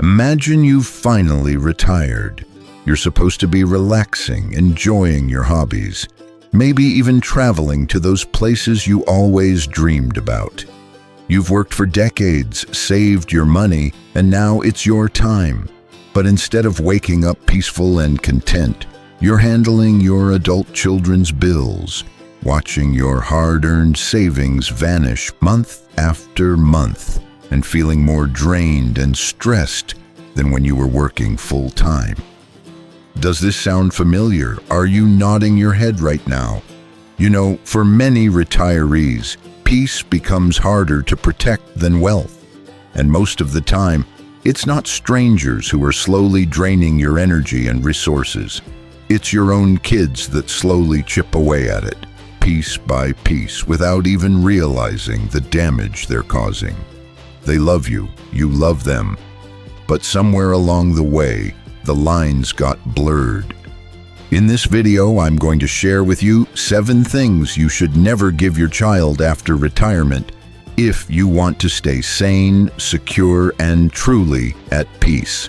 Imagine you've finally retired. You're supposed to be relaxing, enjoying your hobbies, maybe even traveling to those places you always dreamed about. You've worked for decades, saved your money, and now it's your time. But instead of waking up peaceful and content, you're handling your adult children's bills, watching your hard-earned savings vanish month after month, and feeling more drained and stressed than when you were working full-time. Does this sound familiar? Are you nodding your head right now? You know, for many retirees, peace becomes harder to protect than wealth. And most of the time, it's not strangers who are slowly draining your energy and resources. It's your own kids that slowly chip away at it, piece by piece, without even realizing the damage they're causing. They love you, you love them, but somewhere along the way, the lines got blurred. In this video, I'm going to share with you 7 things you should never give your child after retirement if you want to stay sane, secure, and truly at peace.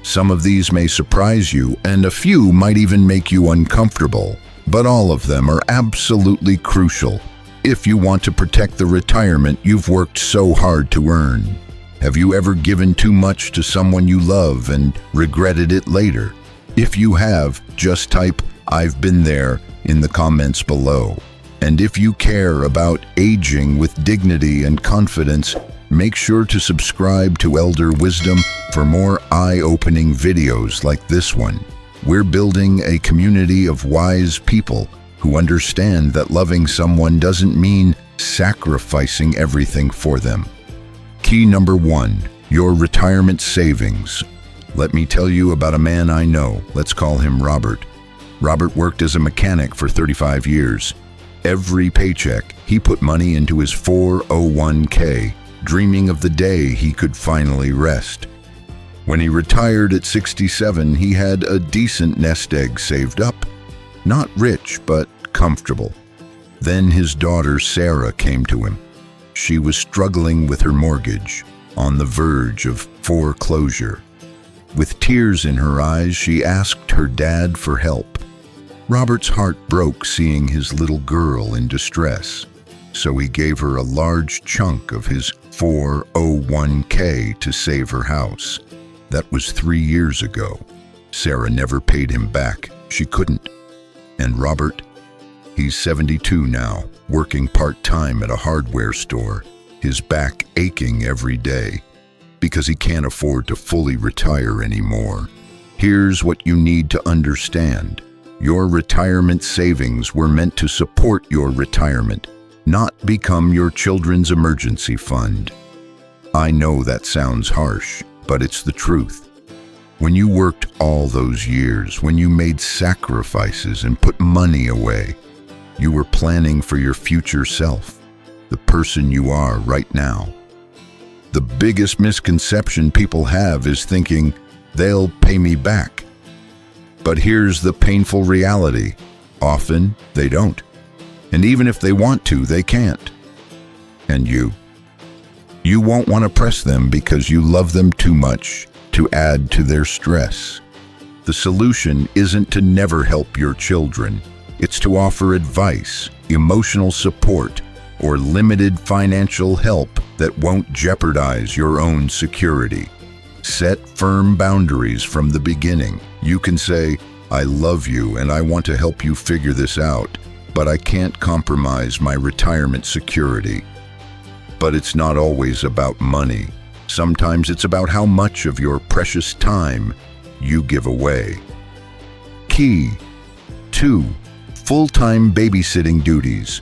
Some of these may surprise you, and a few might even make you uncomfortable, but all of them are absolutely crucial if you want to protect the retirement you've worked so hard to earn. Have you ever given too much to someone you love and regretted it later? If you have, just type "I've been there" in the comments below. And if you care about aging with dignity and confidence, make sure to subscribe to Elder Wisdom for more eye-opening videos like this one. We're building a community of wise people who understand that loving someone doesn't mean sacrificing everything for them. Key number 1, your retirement savings. Let me tell you about a man I know. Let's call him Robert. Robert worked as a mechanic for 35 years. Every paycheck, he put money into his 401k, dreaming of the day he could finally rest. When he retired at 67, he had a decent nest egg saved up. Not rich, but comfortable. Then his daughter Sarah came to him. She was struggling with her mortgage, on the verge of foreclosure. With tears in her eyes, she asked her dad for help. Robert's heart broke seeing his little girl in distress, so he gave her a large chunk of his 401k to save her house. That was 3 years ago. Sarah never paid him back. She couldn't. And Robert? He's 72 now, working part-time at a hardware store, his back aching every day because he can't afford to fully retire anymore. Here's what you need to understand. Your retirement savings were meant to support your retirement, not become your children's emergency fund. I know that sounds harsh, but it's the truth. When you worked all those years, when you made sacrifices and put money away, you were planning for your future self, the person you are right now. The biggest misconception people have is thinking, they'll pay me back. But here's the painful reality. Often, they don't. And even if they want to, they can't. And you won't want to press them because you love them too much to add to their stress. The solution isn't to never help your children. It's to offer advice, emotional support, or limited financial help that won't jeopardize your own security. Set firm boundaries from the beginning. You can say, "I love you and I want to help you figure this out, but I can't compromise my retirement security." But it's not always about money. Sometimes it's about how much of your precious time you give away. Key 2, full-time babysitting duties.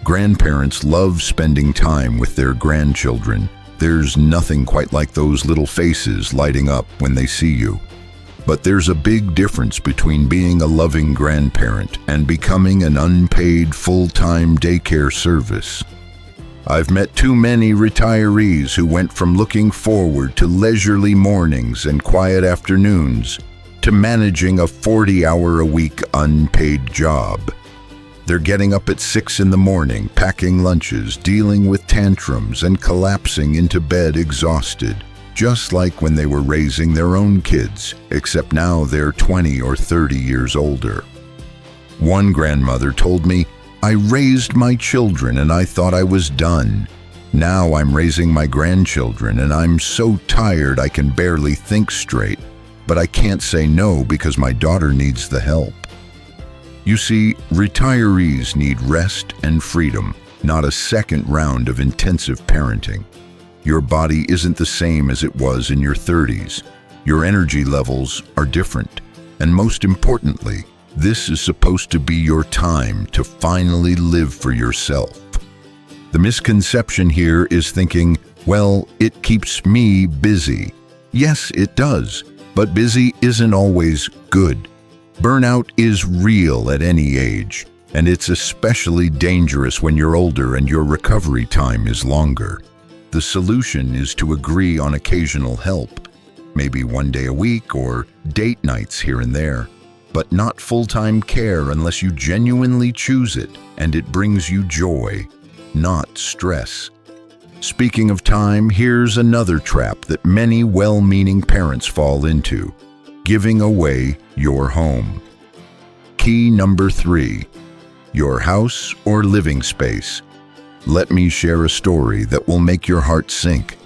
Grandparents love spending time with their grandchildren. There's nothing quite like those little faces lighting up when they see you. But there's a big difference between being a loving grandparent and becoming an unpaid full-time daycare service. I've met too many retirees who went from looking forward to leisurely mornings and quiet afternoons to managing a 40-hour-a-week unpaid job. They're getting up at 6 in the morning, packing lunches, dealing with tantrums, and collapsing into bed exhausted, just like when they were raising their own kids, except now they're 20 or 30 years older. One grandmother told me, "I raised my children and I thought I was done. Now I'm raising my grandchildren and I'm so tired I can barely think straight, but I can't say no because my daughter needs the help." You see, retirees need rest and freedom, not a second round of intensive parenting. Your body isn't the same as it was in your 30s. Your energy levels are different. And most importantly, this is supposed to be your time to finally live for yourself. The misconception here is thinking, well, it keeps me busy. Yes, it does, but busy isn't always good. Burnout is real at any age, and it's especially dangerous when you're older and your recovery time is longer. The solution is to agree on occasional help, maybe one day a week or date nights here and there, but not full-time care unless you genuinely choose it and it brings you joy, not stress. Speaking of time, here's another trap that many well-meaning parents fall into: giving away your home. Key number 3, your house or living space. Let me share a story that will make your heart sink.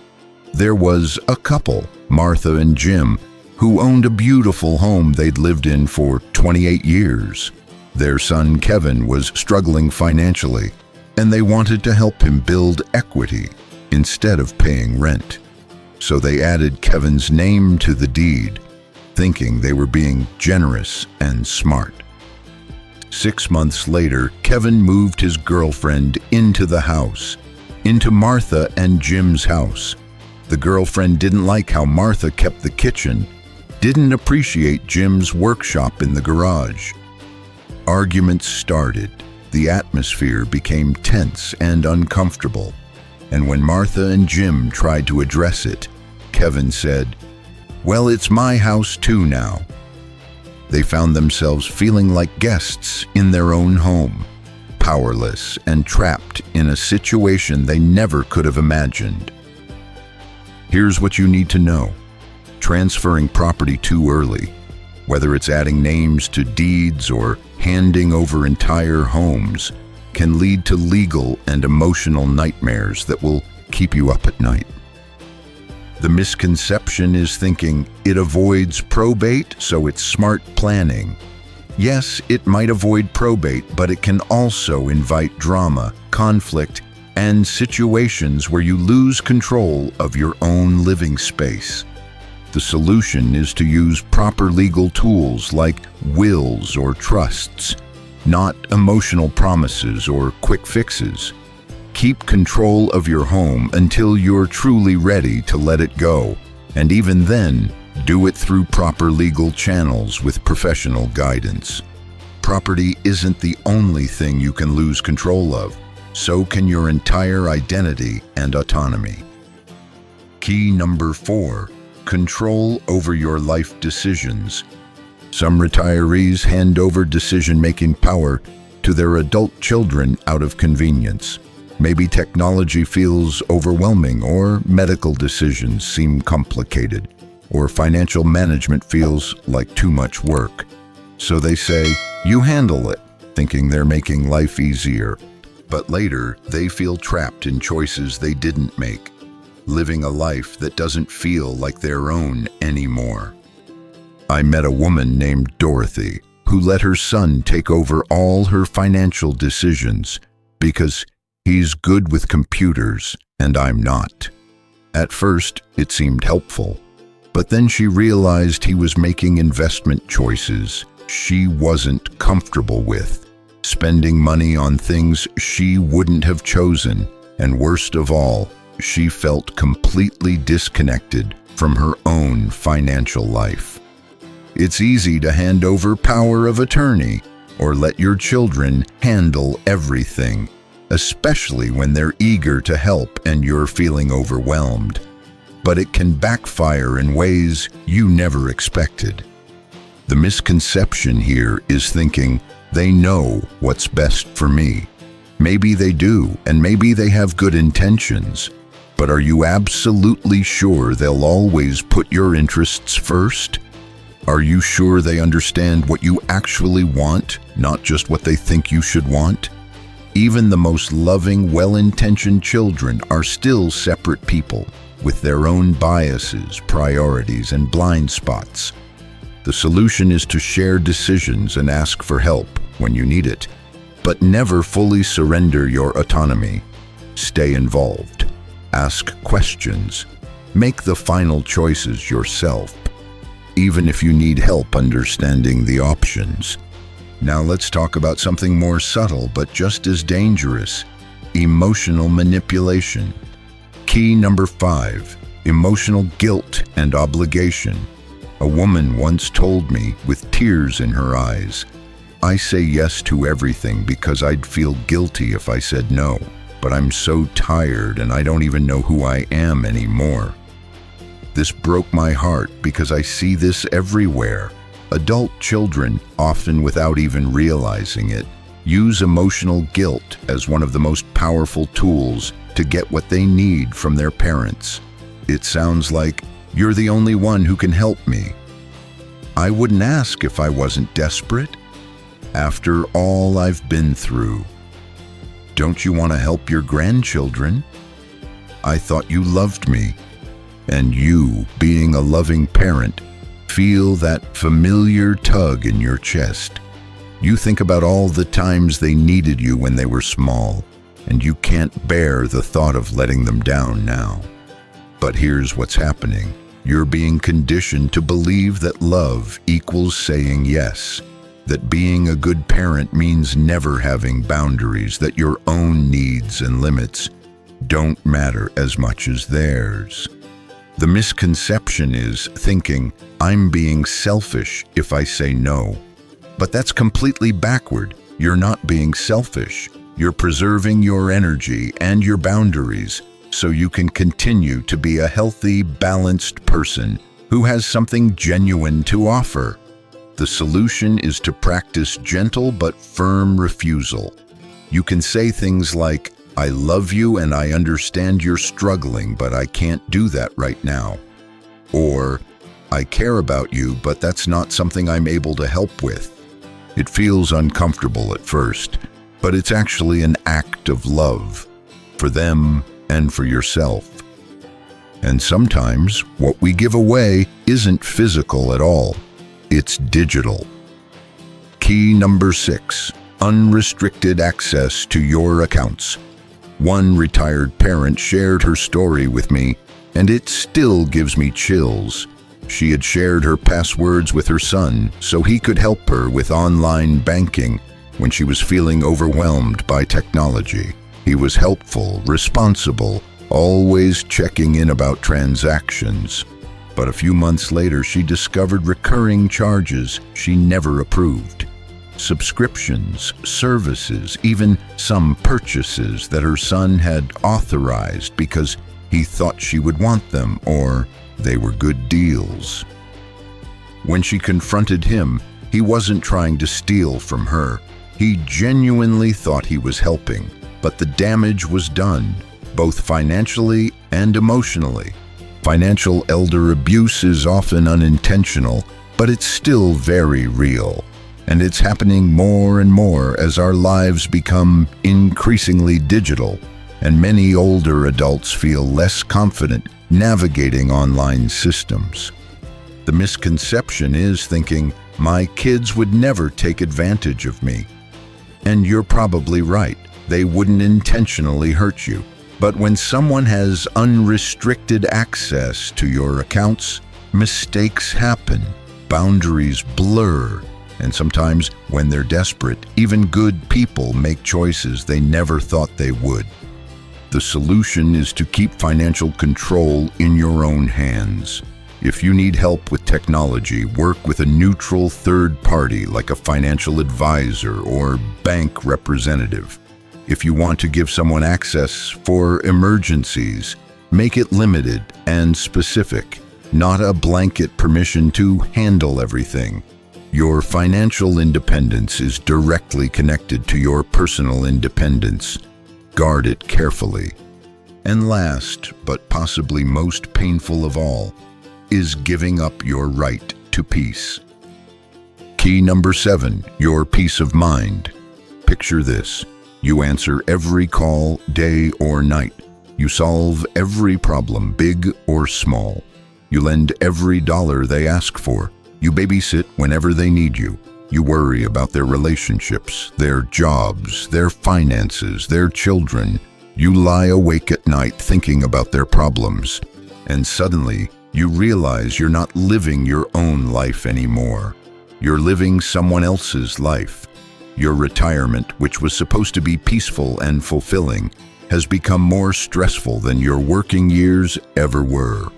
There was a couple, Martha and Jim, who owned a beautiful home they'd lived in for 28 years. Their son Kevin was struggling financially, and they wanted to help him build equity instead of paying rent. So they added Kevin's name to the deed, thinking they were being generous and smart. 6 months later, Kevin moved his girlfriend into the house, into Martha and Jim's house. The girlfriend didn't like how Martha kept the kitchen, didn't appreciate Jim's workshop in the garage. Arguments started. The atmosphere became tense and uncomfortable. And when Martha and Jim tried to address it, Kevin said, "Well, it's my house too now." They found themselves feeling like guests in their own home, powerless and trapped in a situation they never could have imagined. Here's what you need to know. Transferring property too early, whether it's adding names to deeds or handing over entire homes, can lead to legal and emotional nightmares that will keep you up at night. The misconception is thinking it avoids probate, so it's smart planning. Yes, it might avoid probate, but it can also invite drama, conflict, and situations where you lose control of your own living space. The solution is to use proper legal tools like wills or trusts, not emotional promises or quick fixes. Keep control of your home until you're truly ready to let it go, and even then, do it through proper legal channels with professional guidance. Property isn't the only thing you can lose control of, so can your entire identity and autonomy. Key number 4, control over your life decisions. Some retirees hand over decision-making power to their adult children out of convenience. Maybe technology feels overwhelming, or medical decisions seem complicated, or financial management feels like too much work. So they say, "You handle it," thinking they're making life easier. But later, they feel trapped in choices they didn't make, living a life that doesn't feel like their own anymore. I met a woman named Dorothy who let her son take over all her financial decisions because he's good with computers and I'm not. At first, it seemed helpful, but then she realized he was making investment choices she wasn't comfortable with, spending money on things she wouldn't have chosen, and worst of all, she felt completely disconnected from her own financial life. It's easy to hand over power of attorney or let your children handle everything, especially when they're eager to help and you're feeling overwhelmed. But it can backfire in ways you never expected. The misconception here is thinking they know what's best for me. Maybe they do, and maybe they have good intentions. But are you absolutely sure they'll always put your interests first? Are you sure they understand what you actually want, not just what they think you should want? Even the most loving, well-intentioned children are still separate people with their own biases, priorities, and blind spots. The solution is to share decisions and ask for help when you need it, but never fully surrender your autonomy. Stay involved. Ask questions. Make the final choices yourself, even if you need help understanding the options. Now let's talk about something more subtle but just as dangerous: emotional manipulation. Key number 5, emotional guilt and obligation. A woman once told me with tears in her eyes, "I say yes to everything because I'd feel guilty if I said no, but I'm so tired and I don't even know who I am anymore." This broke my heart because I see this everywhere. Adult children, often without even realizing it, use emotional guilt as one of the most powerful tools to get what they need from their parents. It sounds like, "You're the only one who can help me." I wouldn't ask if I wasn't desperate. After all I've been through. Don't you want to help your grandchildren? I thought you loved me. And you, being a loving parent, feel that familiar tug in your chest. You think about all the times they needed you when they were small, and you can't bear the thought of letting them down now. But here's what's happening. You're being conditioned to believe that love equals saying yes, that being a good parent means never having boundaries, that your own needs and limits don't matter as much as theirs. The misconception is thinking, "I'm being selfish if I say no." But that's completely backward. You're not being selfish. You're preserving your energy and your boundaries so you can continue to be a healthy, balanced person who has something genuine to offer. The solution is to practice gentle but firm refusal. You can say things like, "I love you and I understand you're struggling, but I can't do that right now." Or, "I care about you, but that's not something I'm able to help with." It feels uncomfortable at first, but it's actually an act of love for them and for yourself. And sometimes what we give away isn't physical at all. It's digital. Key number 6, unrestricted access to your accounts. One retired parent shared her story with me, and it still gives me chills. She had shared her passwords with her son so he could help her with online banking when she was feeling overwhelmed by technology. He was helpful, responsible, always checking in about transactions. But a few months later, she discovered recurring charges she never approved. Subscriptions, services, even some purchases that her son had authorized because he thought she would want them or they were good deals. When she confronted him, he wasn't trying to steal from her. He genuinely thought he was helping, but the damage was done, both financially and emotionally. Financial elder abuse is often unintentional, but it's still very real. And it's happening more and more as our lives become increasingly digital, and many older adults feel less confident navigating online systems. The misconception is thinking, "My kids would never take advantage of me." And you're probably right, they wouldn't intentionally hurt you. But when someone has unrestricted access to your accounts, mistakes happen, boundaries blur, and sometimes when they're desperate, even good people make choices they never thought they would. The solution is to keep financial control in your own hands. If you need help with technology, work with a neutral third party like a financial advisor or bank representative. If you want to give someone access for emergencies, make it limited and specific, not a blanket permission to handle everything. Your financial independence is directly connected to your personal independence. Guard it carefully. And last, but possibly most painful of all, is giving up your right to peace. Key number 7, your peace of mind. Picture this. You answer every call, day or night. You solve every problem, big or small. You lend every dollar they ask for. You babysit whenever they need you. You worry about their relationships, their jobs, their finances, their children. You lie awake at night thinking about their problems. And suddenly, you realize you're not living your own life anymore. You're living someone else's life. Your retirement, which was supposed to be peaceful and fulfilling, has become more stressful than your working years ever were.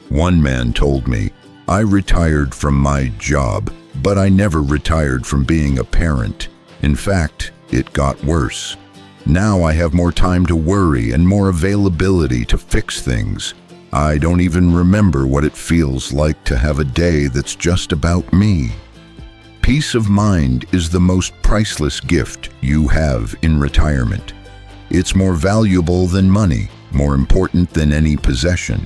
One man told me, "I retired from my job, but I never retired from being a parent. In fact, it got worse. Now I have more time to worry and more availability to fix things. I don't even remember what it feels like to have a day that's just about me." Peace of mind is the most priceless gift you have in retirement. It's more valuable than money, more important than any possession.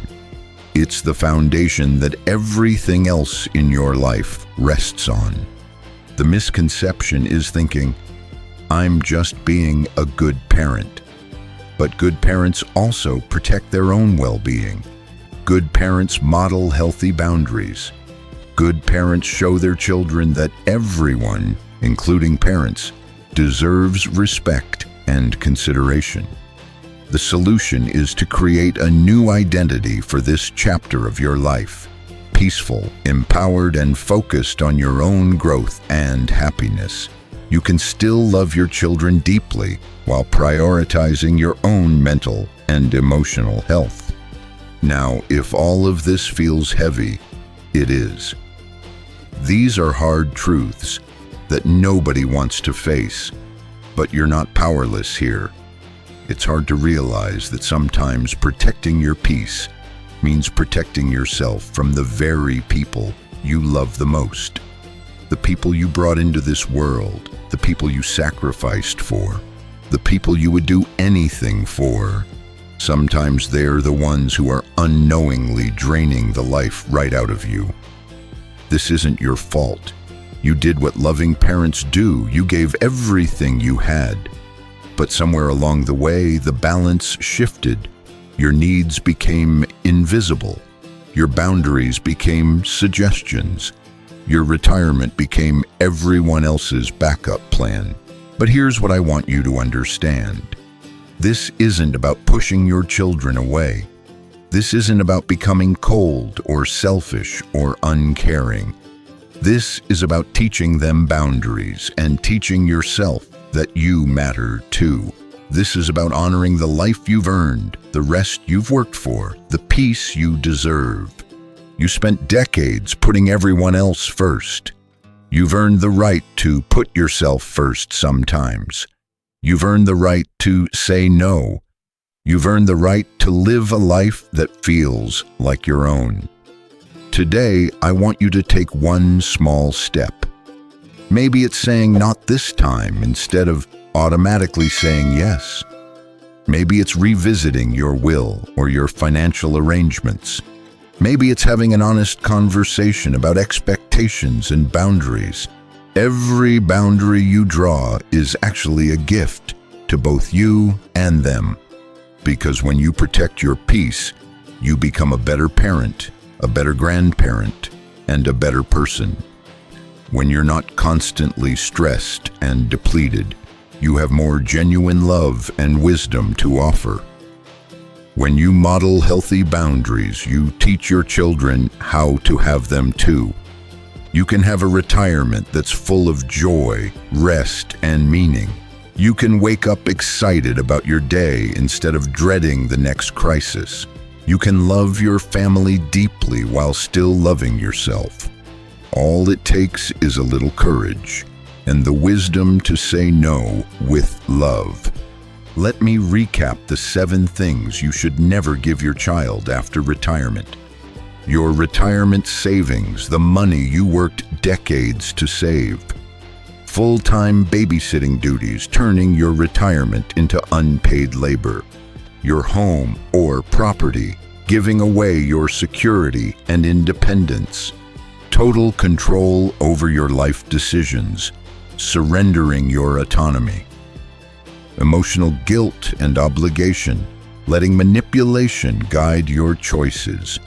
It's the foundation that everything else in your life rests on. The misconception is thinking, "I'm just being a good parent." But good parents also protect their own well-being. Good parents model healthy boundaries. Good parents show their children that everyone, including parents, deserves respect and consideration. The solution is to create a new identity for this chapter of your life. Peaceful, empowered, and focused on your own growth and happiness. You can still love your children deeply while prioritizing your own mental and emotional health. Now, if all of this feels heavy, it is. These are hard truths that nobody wants to face, but you're not powerless here. It's hard to realize that sometimes protecting your peace means protecting yourself from the very people you love the most. The people you brought into this world, the people you sacrificed for, the people you would do anything for. Sometimes they're the ones who are unknowingly draining the life right out of you. This isn't your fault. You did what loving parents do. You gave everything you had. But somewhere along the way, the balance shifted. Your needs became invisible. Your boundaries became suggestions. Your retirement became everyone else's backup plan. But here's what I want you to understand. This isn't about pushing your children away. This isn't about becoming cold or selfish or uncaring. This is about teaching them boundaries and teaching yourself that you matter too. This is about honoring the life you've earned, the rest you've worked for, the peace you deserve. You spent decades putting everyone else first. You've earned the right to put yourself first sometimes. You've earned the right to say no. You've earned the right to live a life that feels like your own. Today, I want you to take one small step. Maybe it's saying not this time instead of automatically saying yes. Maybe it's revisiting your will or your financial arrangements. Maybe it's having an honest conversation about expectations and boundaries. Every boundary you draw is actually a gift to both you and them. Because when you protect your peace, you become a better parent, a better grandparent, and a better person. When you're not constantly stressed and depleted, you have more genuine love and wisdom to offer. When you model healthy boundaries, you teach your children how to have them too. You can have a retirement that's full of joy, rest, and meaning. You can wake up excited about your day instead of dreading the next crisis. You can love your family deeply while still loving yourself. All it takes is a little courage and the wisdom to say no with love. Let me recap the 7 things you should never give your child after retirement. Your retirement savings, the money you worked decades to save. Full-time babysitting duties, turning your retirement into unpaid labor. your home or property, giving away your security and independence. Total control over your life decisions, surrendering your autonomy. Emotional guilt and obligation, letting manipulation guide your choices.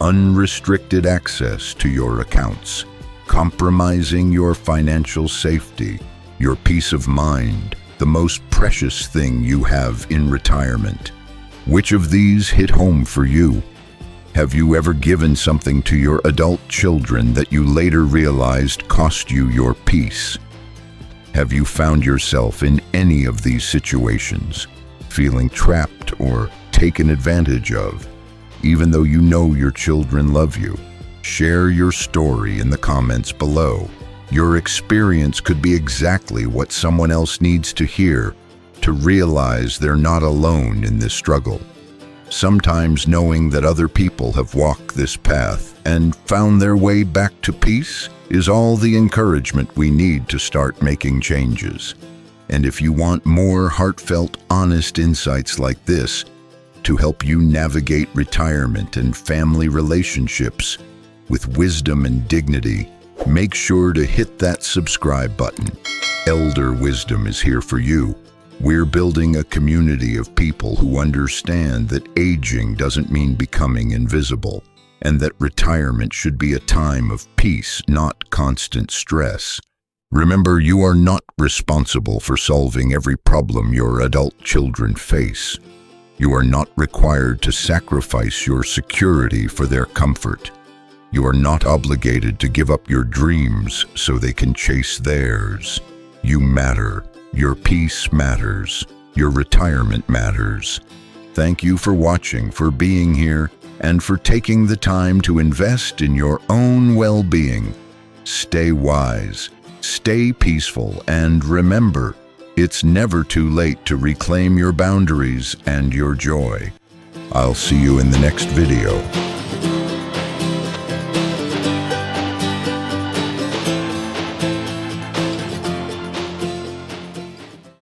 Unrestricted access to your accounts, compromising your financial safety, your peace of mind, the most precious thing you have in retirement. Which of these hit home for you? Have you ever given something to your adult children that you later realized cost you your peace? Have you found yourself in any of these situations, feeling trapped or taken advantage of, even though you know your children love you? Share your story in the comments below. Your experience could be exactly what someone else needs to hear to realize they're not alone in this struggle. Sometimes knowing that other people have walked this path and found their way back to peace is all the encouragement we need to start making changes. And if you want more heartfelt, honest insights like this to help you navigate retirement and family relationships with wisdom and dignity, make sure to hit that subscribe button. Elder Wisdom is here for you. We're building a community of people who understand that aging doesn't mean becoming invisible, and that retirement should be a time of peace, not constant stress. Remember, you are not responsible for solving every problem your adult children face. You are not required to sacrifice your security for their comfort. You are not obligated to give up your dreams so they can chase theirs. You matter. Your peace matters. Your retirement matters. Thank you for watching, for being here, and for taking the time to invest in your own well-being. Stay wise, stay peaceful, and remember, it's never too late to reclaim your boundaries and your joy. I'll see you in the next video.